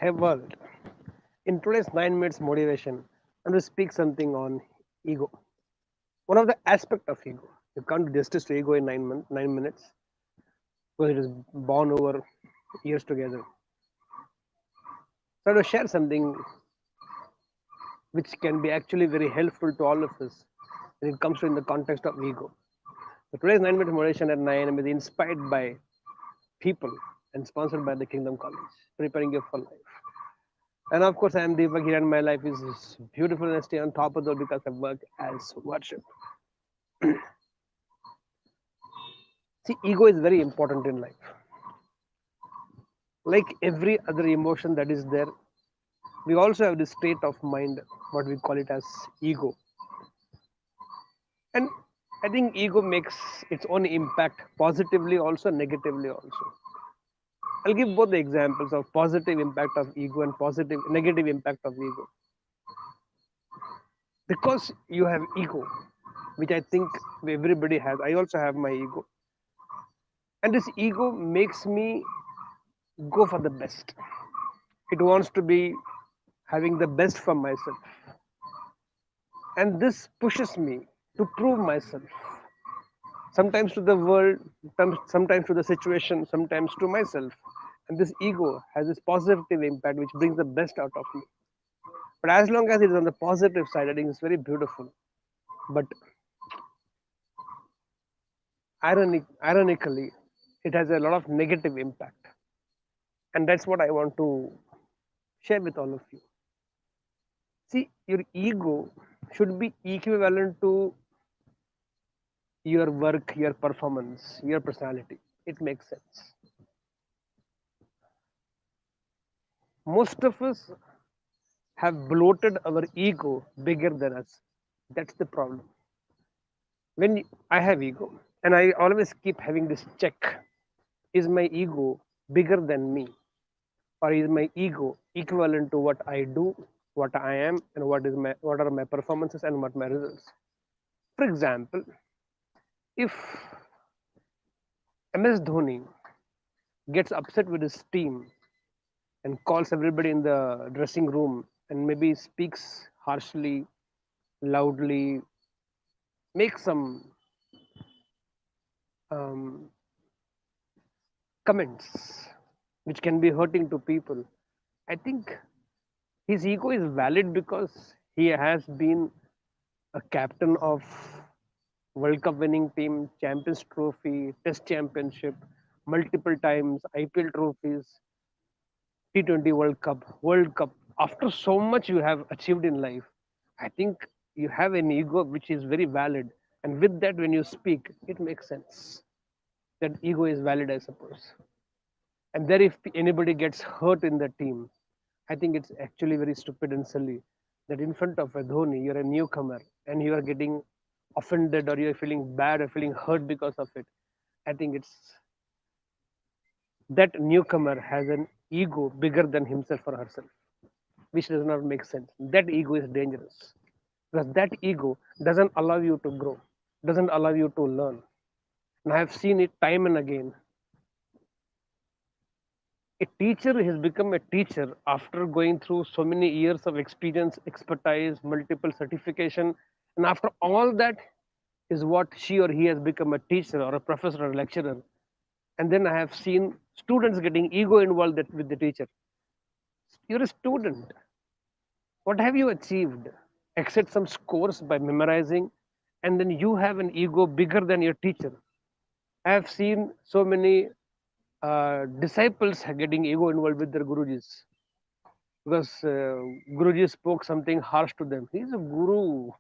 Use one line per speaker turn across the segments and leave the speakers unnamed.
Hey world, in today's 9 minutes motivation, I'm going to speak something on ego. One of the aspect of ego. You can't do justice to ego in 9 minutes because it is born over years together. So I want to share something which can be actually very helpful to all of us when it comes to in the context of ego. So today's 9 minutes motivation at 9 is inspired by people and sponsored by the Kingdom College, preparing you for life. And of course, I am Deepak here, and my life is beautiful and stay on top of it because I work as worship. See, ego is very important in life. Like every other emotion that is there, we also have this state of mind, what we call it as ego. And I think ego makes its own impact positively, also negatively, also. I'll give both the examples of positive impact of ego and positive negative impact of ego. Because you have ego, which I think everybody has. I also have my ego, and this ego makes me go for the best. It wants to be having the best for myself, and this pushes me to prove myself. Sometimes to the world, sometimes to the situation, sometimes to myself. And this ego has this positive impact which brings the best out of me. But as long as it is on the positive side, I think it's very beautiful. But ironically, it has a lot of negative impact. And that's what I want to share with all of you. See, your ego should be equivalent to your work, your performance, your personality. It makes sense. Most of us have bloated our ego bigger than us. That's the problem. When I have ego, and I always keep having this check: is my ego bigger than me, or is my ego equivalent to what I do, what I am, and what are my performances and what my results? For example, if MS Dhoni gets upset with his team and calls everybody in the dressing room and maybe speaks harshly, loudly, makes some um, comments which can be hurting to people, I think his ego is valid because he has been a captain of World Cup winning team, Champions Trophy, Test Championship, multiple times, IPL trophies, T20 World Cup. After so much you have achieved in life, I think you have an ego which is very valid. And with that, when you speak, it makes sense. That ego is valid, I suppose. And there, if anybody gets hurt in the team, I think it's actually very stupid and silly that in front of a Dhoni, you're a newcomer and you are getting offended or you're feeling bad or feeling hurt because of it. I think it's that newcomer has an ego bigger than himself or herself, which does not make sense. That ego is dangerous because that ego doesn't allow you to grow, doesn't allow you to learn. And I have seen it time and again. A teacher has become a teacher after going through so many years of experience, expertise, multiple certification, and after all that is what she or he has become a teacher or a professor or a lecturer. And then I have seen students getting ego involved with the teacher. You're a student. What have you achieved? Except some scores by memorizing, and then you have an ego bigger than your teacher. I have seen so many disciples getting ego involved with their gurujis because Guruji spoke something harsh to them. He's a guru.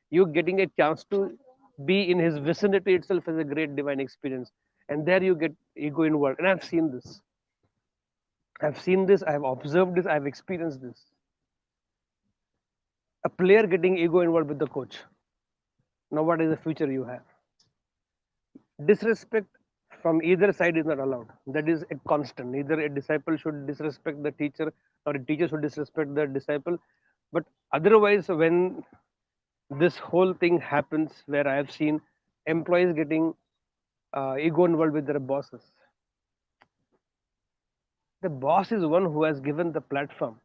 You getting a chance to be in his vicinity itself is a great divine experience. And there you get ego involved. And I've seen this. I've seen this. I've observed this. I've experienced this. A player getting ego involved with the coach. Now, what is the future you have? Disrespect from either side is not allowed. That is a constant. Neither a disciple should disrespect the teacher or a teacher should disrespect the disciple. But otherwise, when this whole thing happens, where I have seen employees getting ego involved with their bosses, The boss is one who has given the platform.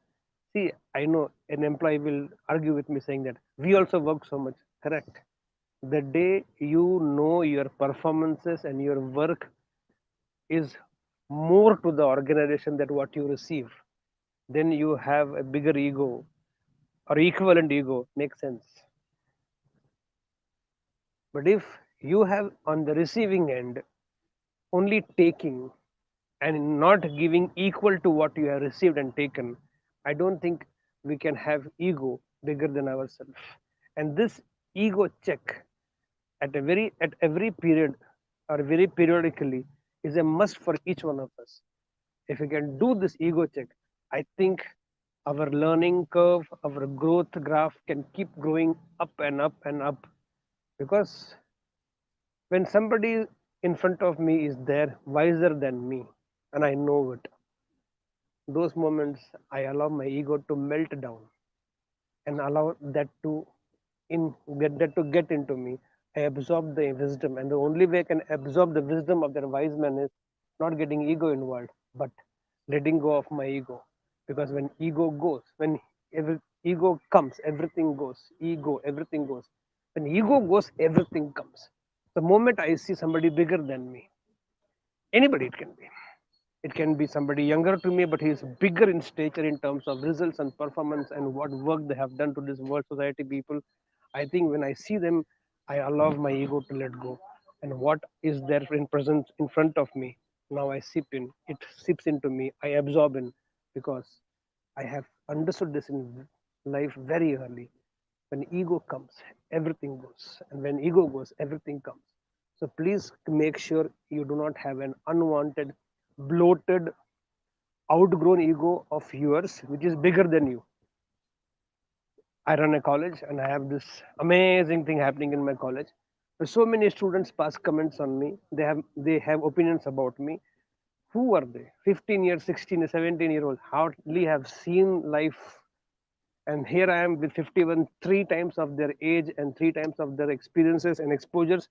See, I know an employee will argue with me saying that we also work so much. Correct. The day you know your performances and your work is more to the organization than what you receive, then you have a bigger ego or equivalent ego. Makes sense. But if you have on the receiving end only taking and not giving equal to what you have received and taken, I don't think we can have ego bigger than ourselves. And this ego check at every period or very periodically is a must for each one of us. If we can do this ego check, I think our learning curve, our growth graph can keep growing up and up and up. Because when somebody in front of me is there wiser than me, and I know it, those moments I allow my ego to melt down and allow that to get that to get into me. I absorb the wisdom, and the only way I can absorb the wisdom of that wise man is not getting ego involved, but letting go of my ego. Because when ego goes, when ego comes, everything goes. Ego, everything goes. When ego goes, everything comes. The moment I see somebody bigger than me, anybody it can be. It can be somebody younger to me, but he is bigger in stature in terms of results and performance and what work they have done to this world society people. I think when I see them, I allow my ego to let go. And what is there in presence in front of me, now I sip in. It sips into me. I absorb in because I have understood this in life very early. When ego comes, everything goes. And when ego goes, everything comes. So please make sure you do not have an unwanted, bloated, outgrown ego of yours, which is bigger than you. I run a college and I have this amazing thing happening in my college. So many students pass comments on me. They have opinions about me. Who are they? 15 years, 16, 17-year old hardly have seen life, and here I am with 51, three times of their age and three times of their experiences and exposures,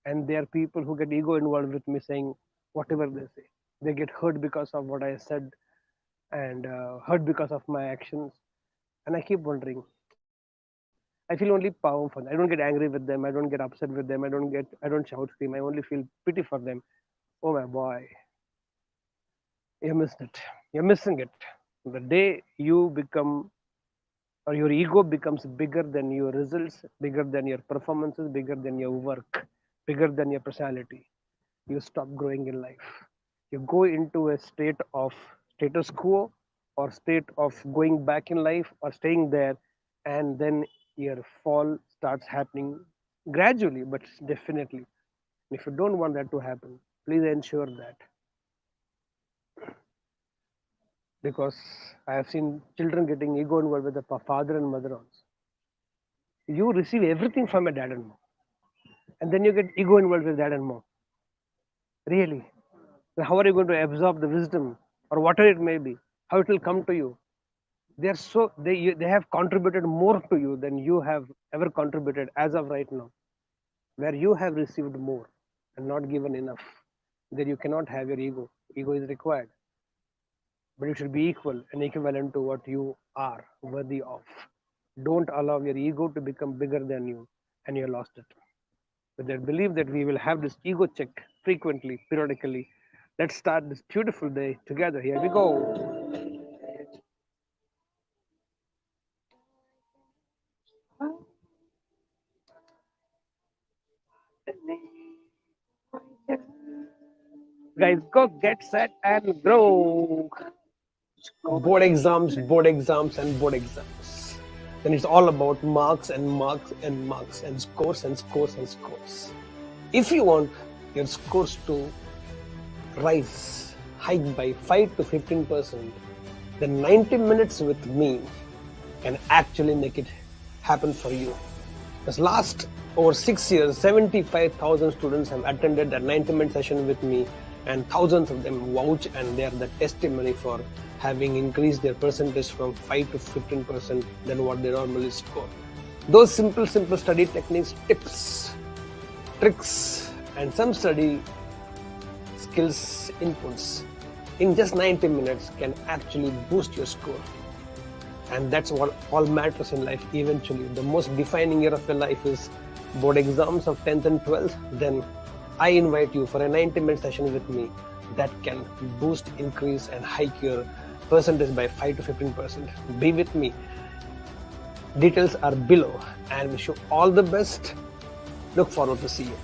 and there are people who get ego involved with me saying whatever they say. They get hurt because of what I said and hurt because of my actions, and I keep wondering. I feel only powerful. I don't get angry with them. I don't get upset with them. I don't shout, scream. I only feel pity for them. Oh my boy, you missed it. You're missing it. The day you become or your ego becomes bigger than your results, bigger than your performances, bigger than your work, bigger than your personality, you stop growing in life. You go into a state of status quo or state of going back in life or staying there, and then your fall starts happening gradually, but definitely. If you don't want that to happen, please ensure that, because I have seen children getting ego involved with the father and mother also. You receive everything from a dad and mom, and then you get ego involved with dad and mom. Really? So how are you going to absorb the wisdom or whatever it may be? How it will come to you? They have contributed more to you than you have ever contributed as of right now. Where you have received more and not given enough, then you cannot have your ego. Ego is required, but it should be equal and equivalent to what you are worthy of. Don't allow your ego to become bigger than you, and you lost it. With that belief that we will have this ego check frequently, periodically, let's start this beautiful day together. Here we go. Guys, go get set and grow. Board exams, and board exams. Then it's all about marks and marks and marks and scores and scores and scores. If you want your scores to rise, hike by 5 to 15%, then 90 minutes with me can actually make it happen for you. Because last over 6 years, 75,000 students have attended that 90-minute session with me, and thousands of them vouch, and they are the testimony for having increased their percentage from 5 to 15% than what they normally score. Those simple study techniques, tips, tricks, and some study skills inputs in just 90 minutes can actually boost your score. And that's what all matters in life eventually. The most defining year of your life is board exams of 10th and 12th. Then I invite you for a 90-minute session with me that can boost, increase and hike your percentage by 5 to 15%. Be with me. Details are below, and wish you all the best. Look forward to see you.